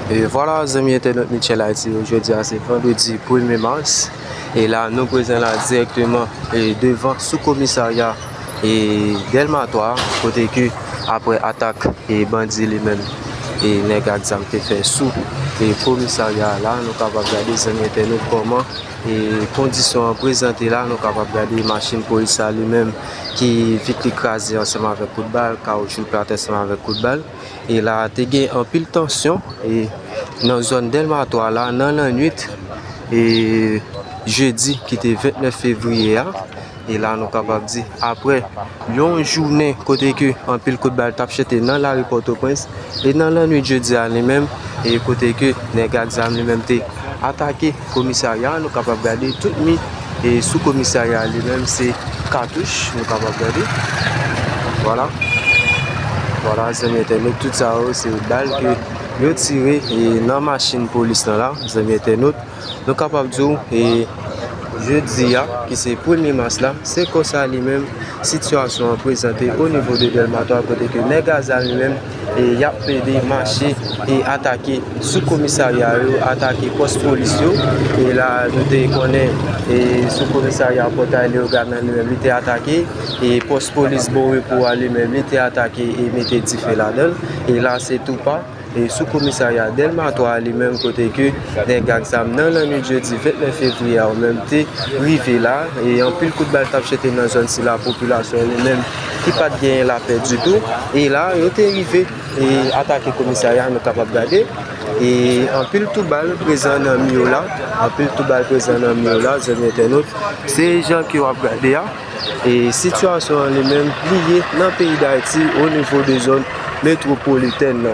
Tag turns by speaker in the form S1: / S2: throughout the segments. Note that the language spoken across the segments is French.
S1: Et voilà, les amis internautes Michel Haïti, aujourd'hui c'est vendredi 1er mars. Et là, nous présentons là directement devant sous-commissariat et Delmatoire, côté que après attaque et bandit lui-même et les gars qui fait sous et commissariat là, nous sommes capables de regarder les amis internautes comment et conditions présentées là, nous sommes capables de regarder machine police lui-même qui vite écrasé ensemble avec coup de balle, caoutchouc planté ensemble avec coup de balle. Et là, il y a en pile tension et dans la zone Delmatoire là, dans la nuit et jeudi qui était 29 février. Et là, nous sommes capables de dire, après une journée, côté que en pile coup de balle tape jeté dans la rue Port-au-Prince, et dans la nuit de jeudi à lui-même, et côté que les gars lui-même attaqué le commissariat, nous sommes capables de regarder tout mis, et sous commissariat lui-même, c'est cartouche, nous sommes capables de regarder. Voilà. Voilà, ça m'étonne, tout ça, c'est une balle que nous tiré et dans la machine police là, ça m'étonne, nous sommes capables de dire, et je dis que c'est 1er mars là, c'est comme ça lui-même, situation présentée au niveau de Delmatoire, côté que les gaz lui-même, et il y a des marchés et attaqué sous commissariat, attaqué poste police, et là nous connaissons et sous commissariat Portail Léogane lui-même, il était attaqué, et poste police Boré pour lui-même, il était attaqué et mettait du feu là-dedans, et là c'est tout pas. Et sous commissariat Delmatoire lui-même côté que des gars dans la nuit jeudi 29 février en même temps arrivé là et en plus coup de balle tape jeté dans la zone si la population elle-même qui pas de gagner la paix du tout et là ils sont arrivé et attaquer le commissariat nous capable de garder et en pile tout balle présent dans le là en pile tout balle présent dans le là c'est les gens qui ont regardé et situation elle-même liée dans le pays d'Haïti au niveau des zones métropolitaines.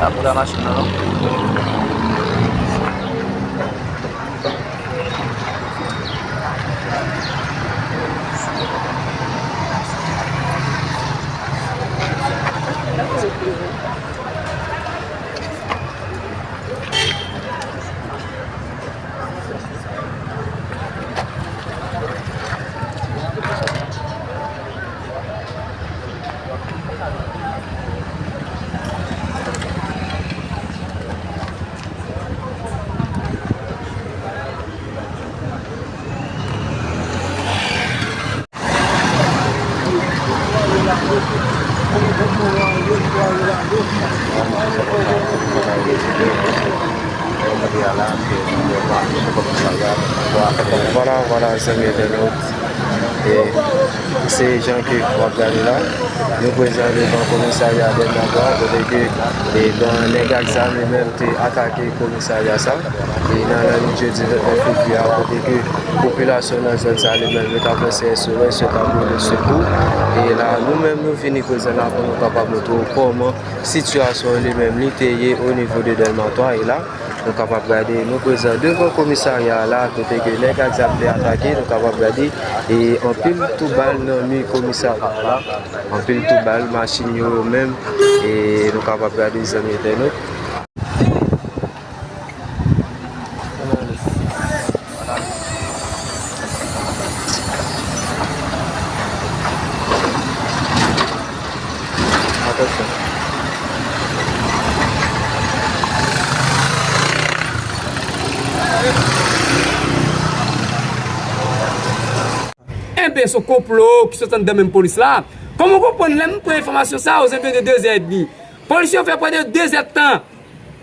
S2: Aku udah masuk dulu.
S1: Voilà, ça m'est donné. Et ces gens qui vont regarder là, nous présentons devant le commissariat Delmatoire, et dans les gars eux-mêmes ont attaqué le commissariat ça. Et dans la nuit jeudi 29 février, côté que la population dans la zone ça elle-même est avancée sur le tableau de secours. Et là, nous-mêmes nous venons présenter là pour nous capables de trouver comment la situation elle-même est au niveau de Delmatoire. Et là, nous sommes capables de regarder, nous présents devant le commissariat là, côté que les gars ont attaqué, nous sommes capables de regarder et en pile tout balle dans le commissariat là, en pile tout balle, machine même, et nous sommes capables de regarder les amis internautes. Attention.
S3: Ce complot qui sont dans la même police là. Comment comprendre même pour information ça aux environs de 2 heures et demie? Policiers ont fait près de 2 heures de temps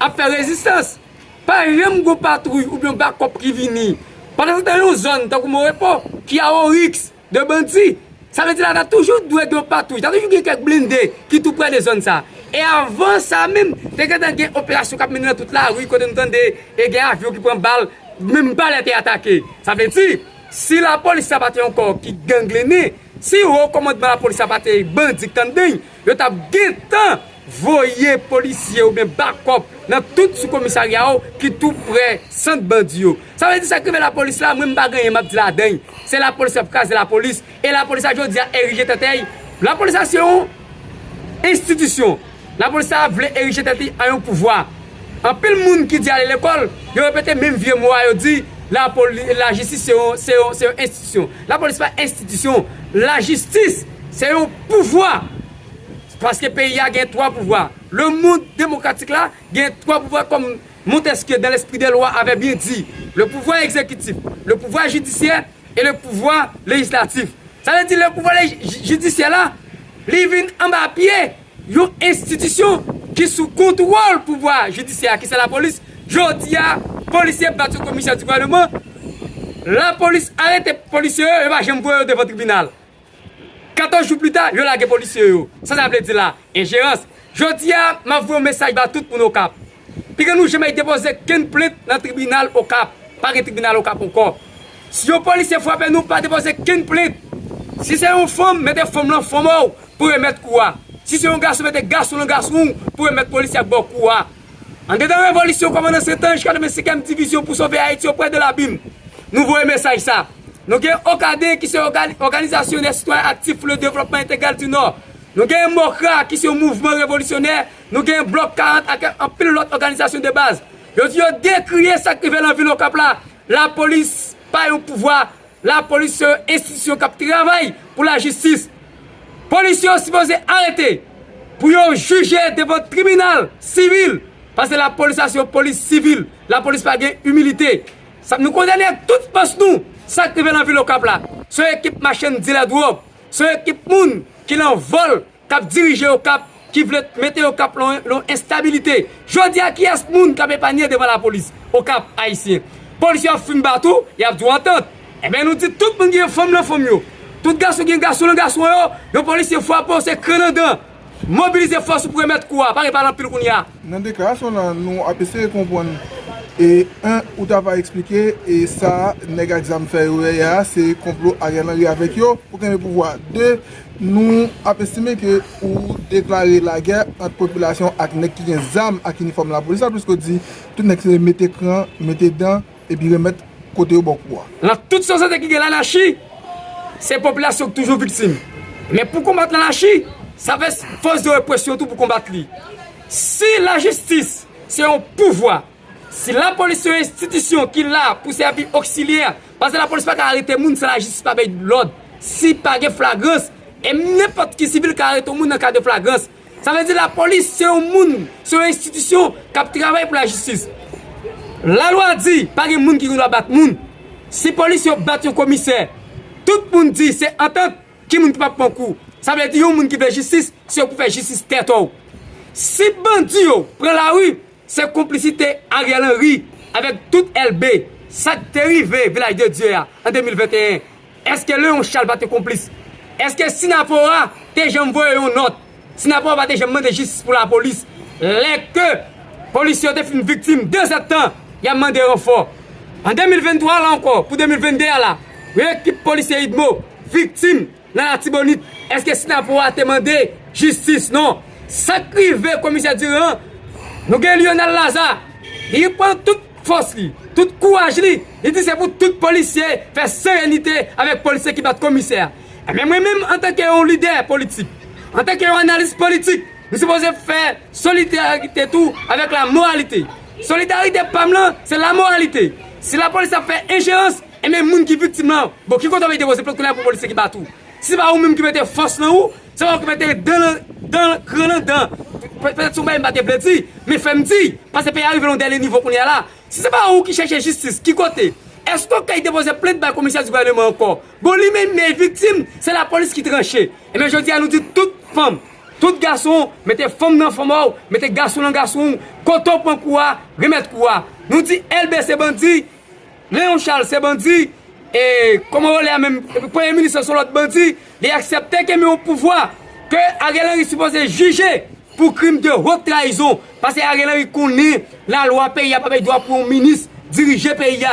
S3: à faire résistance. Pas une patrouille ou bien backup qui vient. Pendant ce temps, une zone, tant que mon repos, qui a un risque de bandits Ça veut dire qu'il y a toujours doué de patrouille. Il y a toujours quelques blindés qui tout près des zones ça. Et avant ça même, il y a une opération qui a mené dans toute la rue, quand on entend des avions qui prennent balle, même balle a été attaquée. Ça veut dire, si la police a battu encore qui gangréné, si au commandement la police a battu bandit tanding, il y a guettant voyer policiers ou bien backup dans tout sous-commissariat qui tout près sans bandit. Ça veut dire ça que la police là, même pas gagner m'a dit la dingue. C'est la police qui a casé la police et la police a dit ériger tête. La police c'est une institution. La police a voulu ériger tête à un pouvoir. En pile monde qui dit à l'école, il répète même vieux mois, il dit la justice c'est une institution. La police pas institution. La justice c'est un pouvoir. Parce que le pays a trois pouvoirs. Le monde démocratique là, il y a trois pouvoirs comme Montesquieu dans l'esprit des lois avait bien dit. Le pouvoir exécutif, le pouvoir judiciaire et le pouvoir législatif. Ça veut dire le pouvoir judiciaire là, il vient en bas pied, une institution qui sous contrôle pouvoir judiciaire, qui c'est la police. Je dis à policiers battu au commissaire du gouvernement, la police arrête les policiers et va jamais voir devant le tribunal. 14 jours plus tard, je lâche les policiers. Ça veut dire là, ingérence. Je dis à ma un message à tout pour nos cap. Puis que nous jamais déposé qu'une plainte dans le tribunal au cap. Pas un tribunal au cap encore. Si les policiers frappent nous, pas déposer qu'une plainte. Si c'est une femme, mettez femme dans femme pour mettre quoi. Si c'est un garçon, mettez garçon dans garçon pour mettre policier à bord quoi. En dedans la révolution, comme dans 7 ans, jusqu'à la 5e division pour sauver Haïti auprès de l'abîme. Nous voyons message ça. Nous avons OCAD qui est l'Organisation des citoyens actifs pour le développement intégral du Nord. Nous avons MOCRA qui est un mouvement révolutionnaire. Nous avons Bloc 40 avec un pile d'autres organisations de base. Nous avons décrié ça qui fait dans la ville au Cap là. La police pas un pouvoir. La police c'est une institution qui travaille pour la justice. Les policiers sont supposés arrêter pour juger devant le tribunal civil. Parce que la police c'est une police civile. La police n'a pas d'humilité. Nous condamnons toutes parce nous. Ça qui vient dans la ville au Cap là, c'est l'équipe machine de la drogue, c'est l'équipe moun qui l'envole, qui a dirigé au Cap, qui veut mettre au Cap l'instabilité. Je dis à qui est ce moun qui a épargné devant la police au Cap haïtien. Policiers fument partout, il y a du entente. Eh bien nous disons tout le monde qui est femme dans femme. Tout garçon qui est garçon dans garçon, les policiers frappent, c'est crenadant. Mobiliser force pour mettre quoi, pas dans pile qu'on y a.
S2: Dans la déclaration, nous avons essayé de comprendre. Et un, ou t'as pas expliqué, et ça, nèg exam fait c'est complot Ariel Henry avec eux pour qu'il ait le pouvoir. Deux, nous avons estimé que ou déclarer la guerre entre population et nèg qui ont des armes et qui uniforme la police, parce que dit tout nèg c'est mettre cran, mettre dents et puis remettre côté au bon pouvoir. Dans
S3: toute société qui est l'anarchie, c'est la population toujours victime. Mais pour combattre l'anarchie, ça fait force de répression tout pour combattre lui. Si la justice c'est un pouvoir, si la police est une institution qui est là pour servir auxiliaire, parce que la police ne peut pas arrêter les gens, c'est la justice pas de l'ordre. Si pas de flagrance, et n'importe qui civil qui arrête les gens dans cas de flagrance, ça veut dire que la police c'est un monde, c'est une institution qui travaille pour la justice. La loi dit, pas de gens qui doit battre les gens. Si la police bat un commissaire, tout le monde dit c'est entente qui ne peut pas prendre coup. Ça veut dire que les gens qui veulent justice, c'est pour faire justice tête. Si bandit prend la rue, c'est complicité Ariel Henry avec toute LB. Ça t'est arrivé, village de Dieu, en 2021. Est-ce que le on chal va te complice? Est-ce que Sinapora, t'es jamais voyé une note? Sinapora va te jamais demander justice pour la police. Les que policiers ont été une victime de 7 ans, il y a demandé renfort. En 2023, là encore, pour 2022, là, l'équipe policière Idmo, victime dans la Tibonite. Est-ce que Sinapora a demandé justice? Non. Sacrivé commissaire Durand. Nous avons Lionel Lazare, il prend toute force, toute courage, il dit c'est pour tout policier faire sérénité avec policier qui bat commissaire. Mais moi-même, en tant que leader politique, en tant qu'analyste politique, nous sommes supposés faire solidarité tout avec la moralité. Solidarité, Pamela, c'est la moralité. Si la police a fait ingérence, et même les gens qui sont victimes, bon, qui comptent avec des policiers pour les policiers qui battent tout. Si pas vous-même qui mettez force dans vous, c'est vous qui mettez dans peut-être que vous avez plaisir, mais faites-moi dire, parce que le pays arrive au dernier niveau qu'on est là. Si ce n'est pas vous qui cherchez justice, qui côté? Est-ce que vous avez déposé plainte par le commissaire du gouvernement encore? Bon, lui-même, mes victimes, c'est la police qui tranche. Et bien, je dis à nous dire, toute femme, tout garçon, mettez femme dans femme, mettez garçon dans garçon, coton pour quoi, remettre quoi. Nous dit, LB c'est bandit, Léon Charles c'est bandit, et comment on l'a même, le premier ministre sur l'autre bandit, il acceptait que au pouvoir, que Ariel Henry est supposé juger pour crime de haute trahison. Parce que Ariel Henry connaît la loi pays, pas droit pour un ministre diriger pays.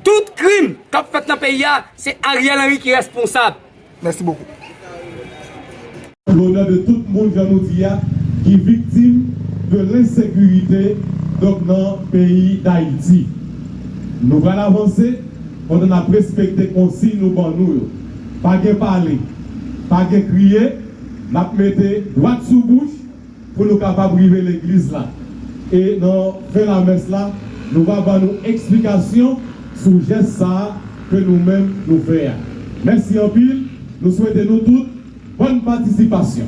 S3: Tout crime qu'a fait dans le pays, c'est Ariel Henry qui est responsable.
S2: Merci beaucoup.
S4: L'honneur de tout le monde qui est victime de l'insécurité dans le pays d'Haïti. Nous allons avancer, on a respecté les consignes nous nous. Pas de parler, pas de crier, nous mettons droite sous bouche pour nous capables de briver l'église là. Et dans la messe là, nous allons avoir une explication sur le geste ça que nous-mêmes nous faisons. Merci en pile, nous souhaitons nous toutes bonne participation.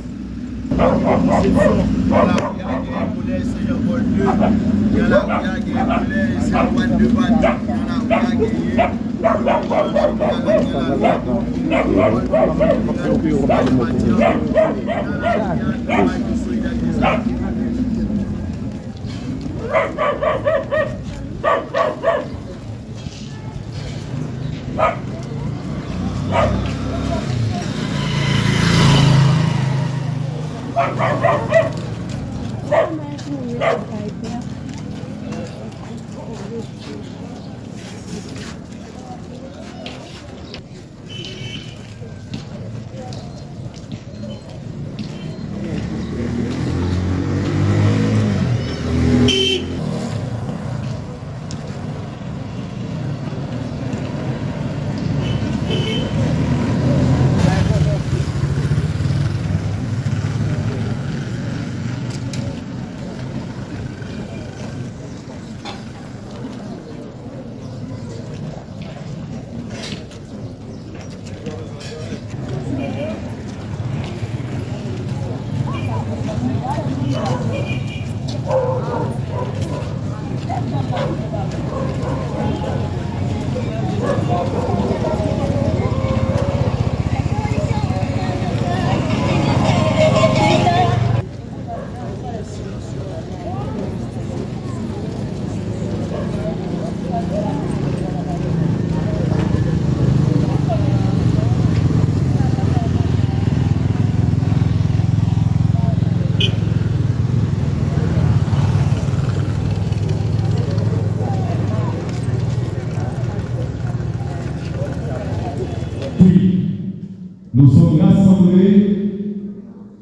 S4: Nous sommes rassemblés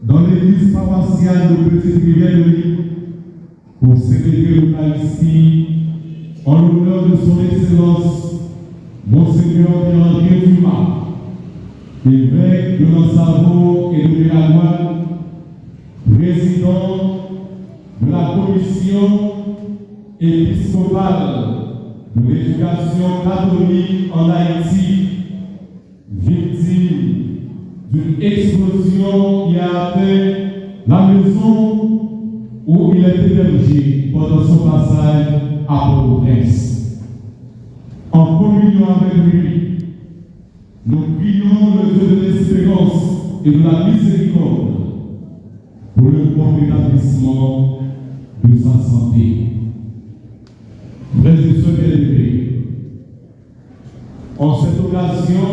S4: dans l'église paroissiale de Petite-Rivière pour célébrer l'Eucharistie en l'honneur de son Excellence, Monseigneur Pierre-André Dumas, évêque de Lansargot et de Bélagoine, président de la commission épiscopale de l'éducation catholique en Haïti, victime d'une explosion qui a atteint la maison où il est hébergé pendant son passage à Port-au-Prince. En communion avec lui, nous prions le Dieu de l'espérance et de la miséricorde pour le bon rétablissement de sa santé. Frères et sœurs bien-aimés, en cette occasion,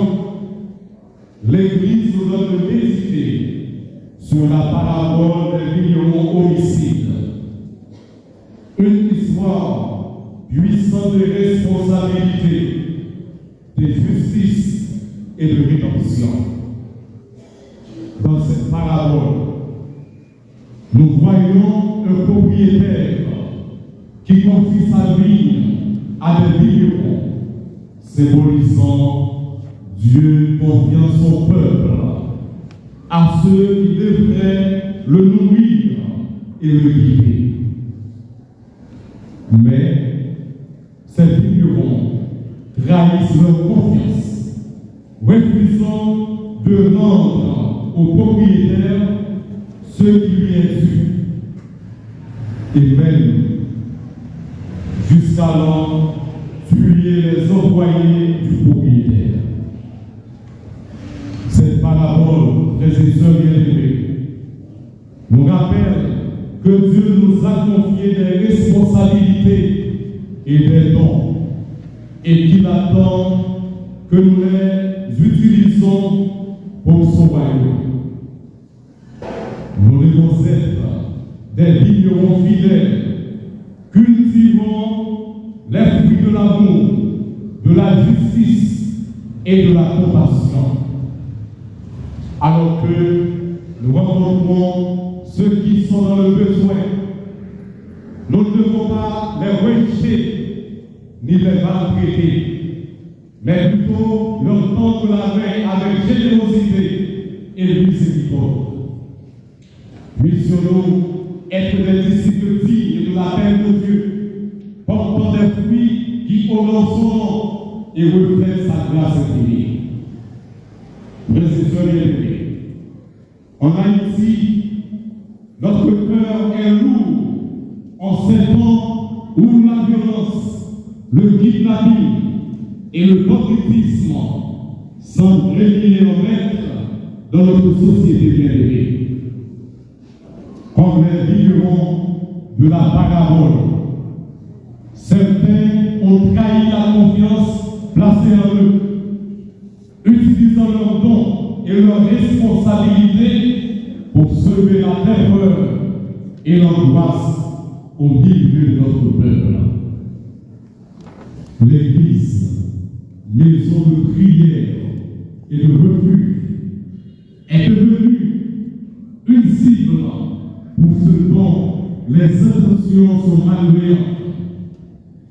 S4: l'Église nous donne de méditer sur la parabole des vignerons homicides. Une histoire puissante de responsabilité, de justice et de rédemption. Dans cette parabole, nous voyons un propriétaire qui confie sa vie à des vignerons, symbolisant Dieu convient son peuple, à ceux qui devraient le nourrir et le guider. Mais ces vignerons trahissent leur confiance, refusant de rendre au propriétaire ce qui lui est dû, et même jusqu'alors tuer les employés du propriétaire. Cette parabole, frères et sœurs bien-aimés, nous rappelle que Dieu nous a confié des responsabilités et des dons, et qu'il attend que nous les utilisons pour son royaume. Nous devons être des vignerons fidèles, cultivant les fruits de l'amour, de la justice et de la compassion. Alors que nous rencontrons ceux qui sont dans le besoin, nous ne devons pas les rejeter ni les maltraiter, mais plutôt leur tendre la main avec générosité et miséricorde. Puissions-nous être des disciples dignes de la paix de Dieu, portant des fruits qui honorent son nom et reflètent sa grâce infinie. Mes frères bien-aimés, en Haïti, notre cœur est lourd en ces temps où la violence, le kidnapping et le banditisme semblent régner en maître dans notre société bien-aimée. Comme les vignerons de la parabole, certains ont trahi la confiance placée en eux, utilisant leurs dons et leurs responsabilités pour semer la terreur et l'angoisse au milieu de notre peuple. L'Église, maison de prière et de refuge, est devenue une cible pour ceux dont les intentions sont malveillantes,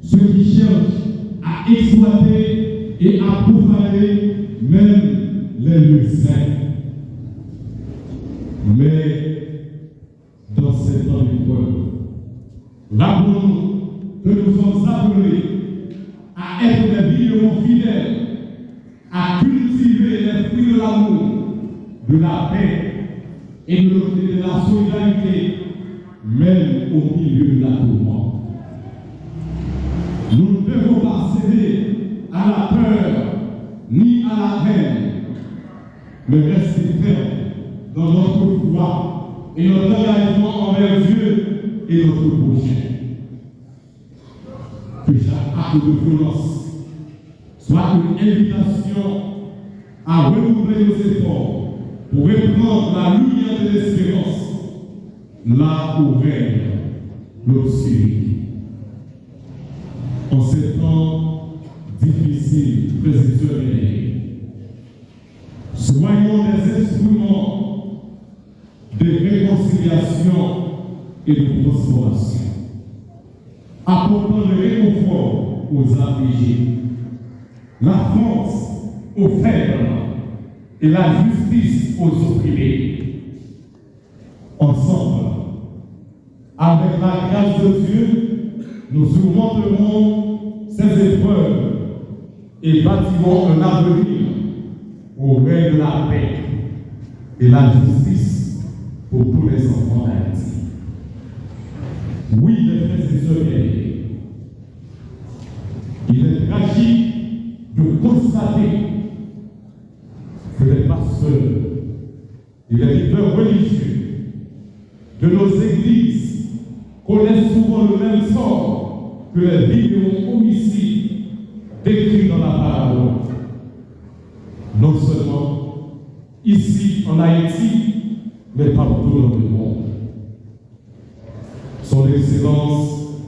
S4: ceux qui cherchent à exploiter et à profaner même les lieux saints. Mais dans ces temps d'épreuve, rappelons-nous que nous sommes appelés à être des vignerons fidèles, à cultiver les fruits de l'amour, de la paix et de la solidarité, même au milieu de la tourmente. Nous ne devons pas céder à la peur ni à la haine, mais rester fermes dans notre foi et notre engagement envers Dieu et notre prochain. Que chaque acte de violence soit une invitation à renouveler nos efforts pour reprendre la lumière de l'espérance là où règne l'obscurité. En ces temps difficiles, frères et sœurs bien-aimés, soyons des instruments de réconciliation et de transformation, apportant le réconfort aux affligés, la force aux faibles et la justice aux opprimés. Ensemble, avec la grâce de Dieu, nous surmonterons ces épreuves et bâtirons un avenir au règne de la paix et la justice pour tous les enfants d'Haïti. Oui, les frères et sœurs bien-aimés, il est tragique de constater que les pasteurs et les leaders religieux de nos églises connaissent souvent le même sort que les vignerons homicides décrits dans la parabole. Non seulement ici en Haïti, mais partout dans le monde. Son Excellence,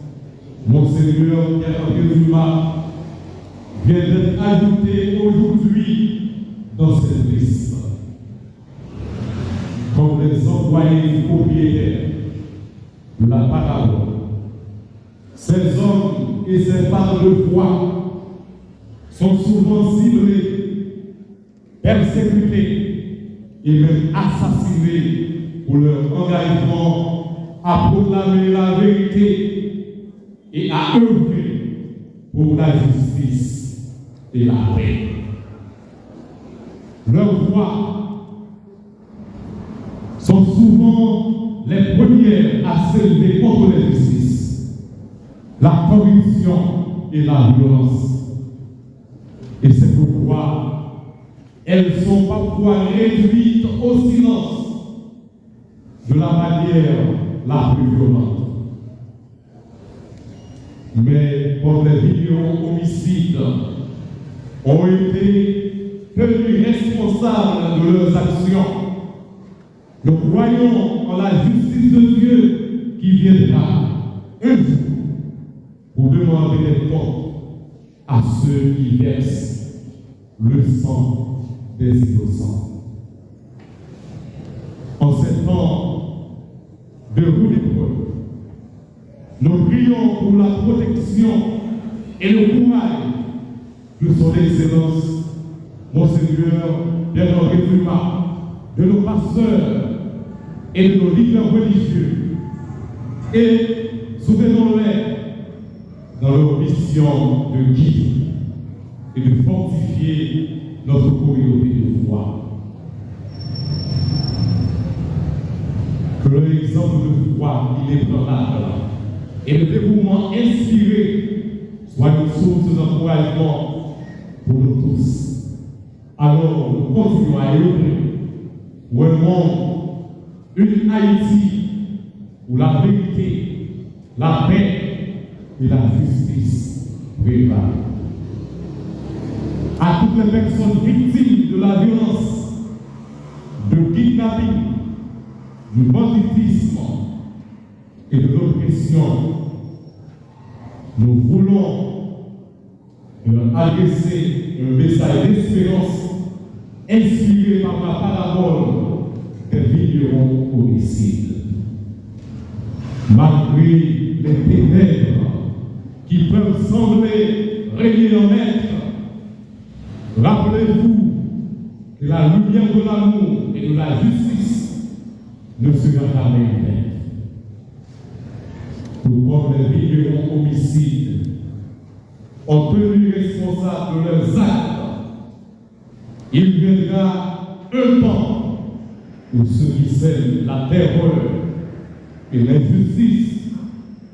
S4: Monseigneur Pierre-André Dumas, vient d'être ajouté aujourd'hui dans cette liste. Comme les employés du propriétaire de la parabole, ces hommes et ces femmes de foi sont souvent ciblés, persécutés et même assassinés pour leur engagement à proclamer la vérité et à œuvrer pour la justice et la paix. Leurs voix sont souvent les premières à s'élever contre l'injustice, la corruption et la violence. Et c'est pourquoi elles sont parfois réduites au silence de la manière la plus violente. Mais comme les vignerons homicides ont été tenus responsables de leurs actions. Nous croyons en la justice de Dieu qui viendra un jour pour demander des comptes à ceux qui versent le sang des innocents. En ces temps de rude épreuve, nous prions pour la protection et le courage de son Excellence, Monseigneur Bernard Rédumat, de nos pasteurs et de nos leaders religieux, et soutenons-les dans leur mission de guider et de fortifier notre communauté de foi. Que l'exemple de foi inébranlable et le dévouement inspiré soient une source d'encouragement pour nous tous. Alors, nous continuons à œuvrer pour un monde, une Haïti où la vérité, la paix et la justice prévalent. À toutes les personnes victimes de la violence, de kidnapping, du banditisme et de l'oppression, nous voulons leur adresser un message d'espérance inspiré par la parabole des vignerons homicides. Malgré les ténèbres qui peuvent sembler régner en maître, rappelez-vous que la lumière de l'amour et de la justice ne sera jamais éteinte. Tout comme les vignerons homicides ont tenu responsables de leurs actes, il viendra un temps où ceux qui sèment la terreur et l'injustice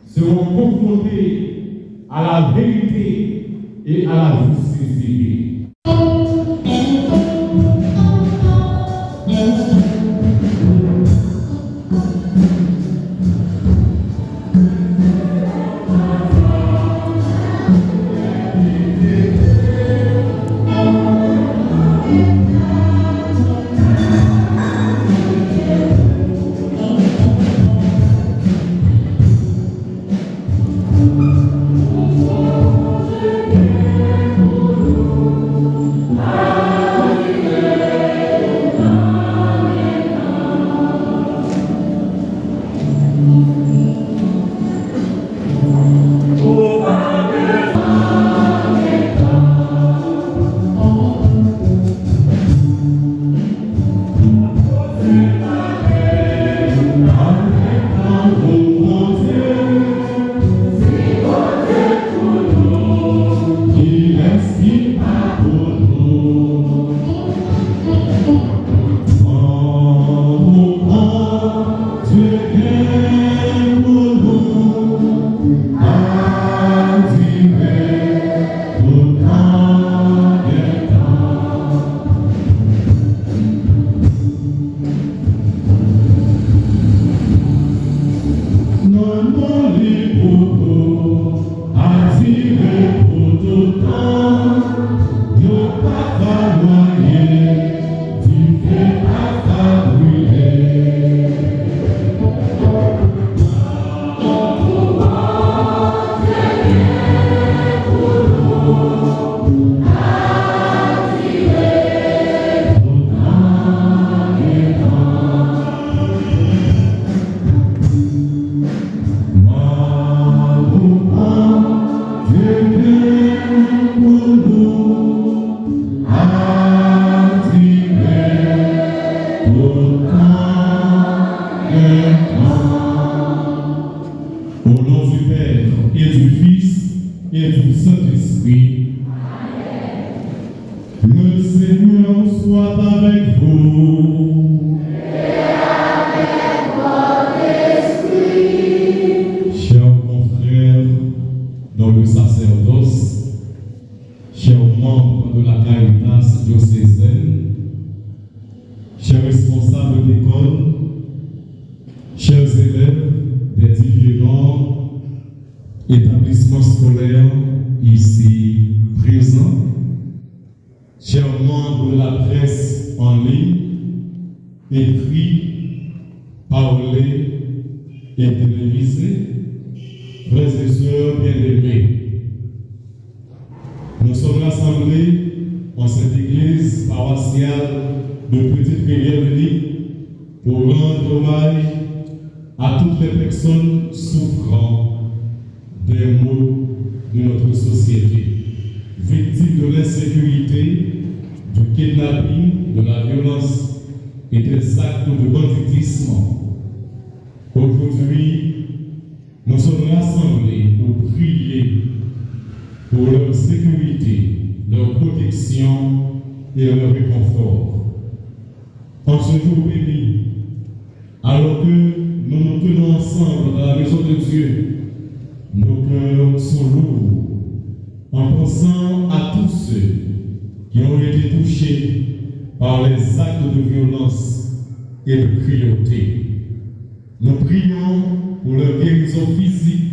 S4: seront confrontés à la vérité et à la justice divine. chers membres de la presse en ligne, écrits, parlés et télévisés, frères et sœurs bien-aimés, nous sommes rassemblés en cette église paroissiale de Petite-Rivière-Unie pour rendre hommage à toutes les personnes souffrant des maux de notre société, victimes de l'insécurité, du kidnapping, de la violence et des actes de banditisme. Aujourd'hui, nous sommes rassemblés pour prier pour leur sécurité, leur protection et leur réconfort. En ce jour béni, alors que nous nous tenons ensemble dans la maison de Dieu, nos cœurs sont lourds en pensant à tous ceux qui ont été touchés par les actes de violence et de cruauté. Nous prions pour leur guérison physique,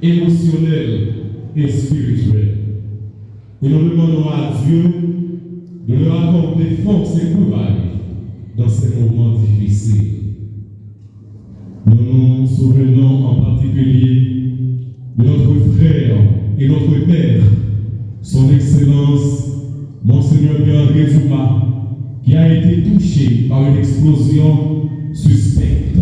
S4: émotionnelle et spirituelle. Et nous demandons à Dieu de leur accorder force et courage dans ces moments difficiles. Nous nous souvenons en particulier de notre frère et notre père, son Excellence Monseigneur Pierre-André Zouma, qui a été touché par une explosion suspecte.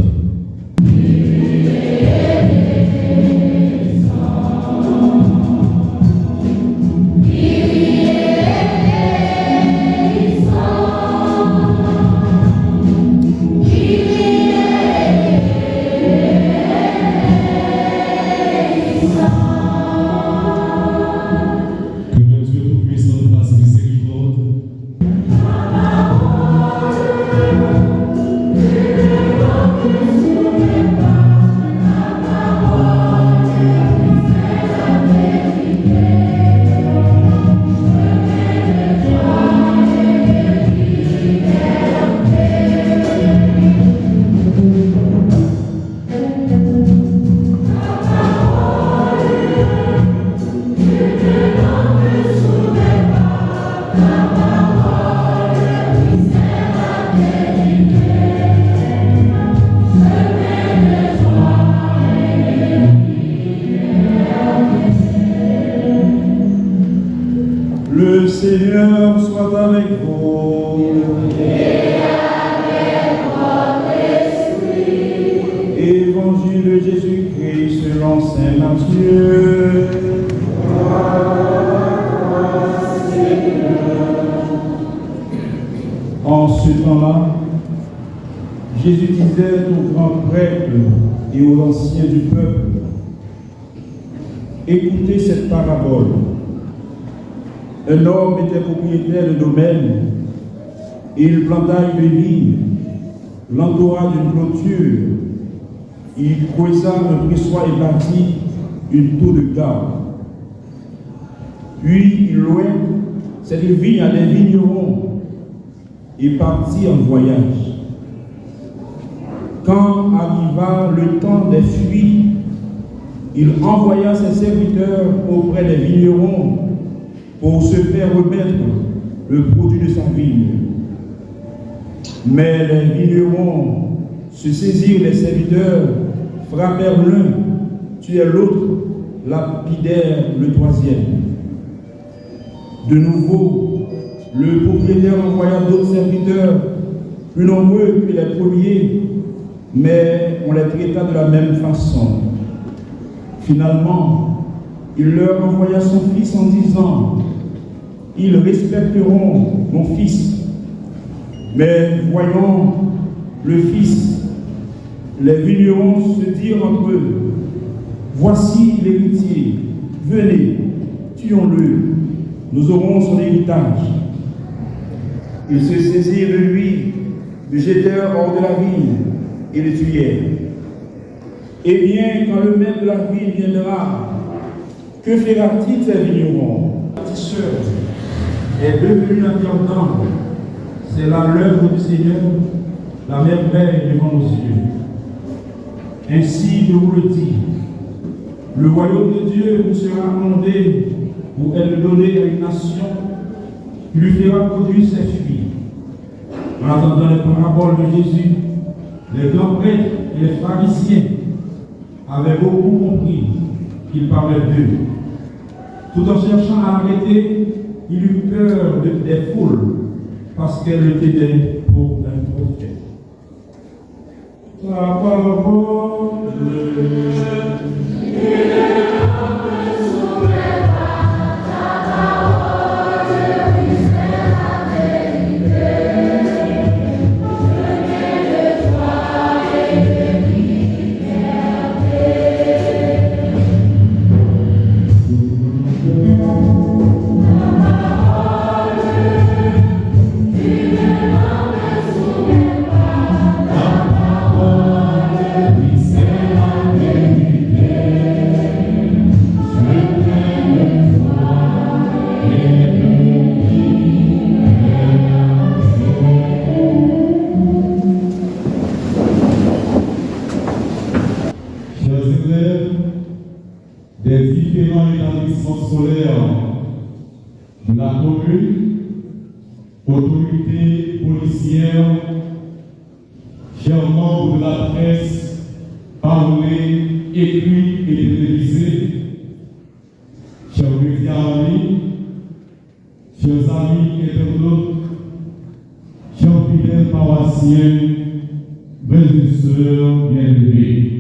S5: Le Seigneur soit avec vous.
S6: Et avec votre esprit.
S5: Évangile de Jésus-Christ selon saint Matthieu. En ce temps-là, Jésus disait aux grands prêtres et aux anciens du peuple: écoutez cette parabole. Un homme était propriétaire de domaine et il planta une vigne, l'entoura d'une clôture, il creusa un pressoir et bâtit une tour de garde. Puis il louait cette vigne à des vignerons et partit en voyage. Quand arriva le temps des fruits, il envoya ses serviteurs auprès des vignerons pour se faire remettre le produit de sa vigne. Mais les vignerons se saisirent des serviteurs, frappèrent l'un, tuèrent l'autre, lapidèrent le troisième. De nouveau, le propriétaire envoya d'autres serviteurs, plus nombreux que les premiers, mais on les traita de la même façon. Finalement, il leur envoya son fils en disant: ils respecteront mon fils. Mais voyant le fils, les vignerons se dirent entre eux: voici l'héritier, venez, tuons-le, nous aurons son héritage. Ils se saisirent de lui, le jetèrent hors de la vigne et le tuèrent. Eh bien, quand le maître de la vigne viendra, que fera-t-il ces vignerons? Bâtisseur est devenu la terre d'âme. C'est là l'œuvre du Seigneur, la merveille devant nos yeux. Ainsi, je vous le dis, le royaume de Dieu vous sera demandé pour être donné à une nation Tu lui feras produire ses fruits. En attendant les paraboles de Jésus, les grands prêtres et les pharisiens avaient beaucoup compris qu'il parlait d'eux. Tout en cherchant à arrêter, il eut peur des foules parce qu'elles le tenaient pour un prophète. La parole
S4: des différents établissements scolaires de la commune, autorités policières, chers membres de la presse, parlés, écrits et télévisés, chers médias en ligne, chers amis internautes, chers fidèles paroissiens, frères et sœurs bien-aimés.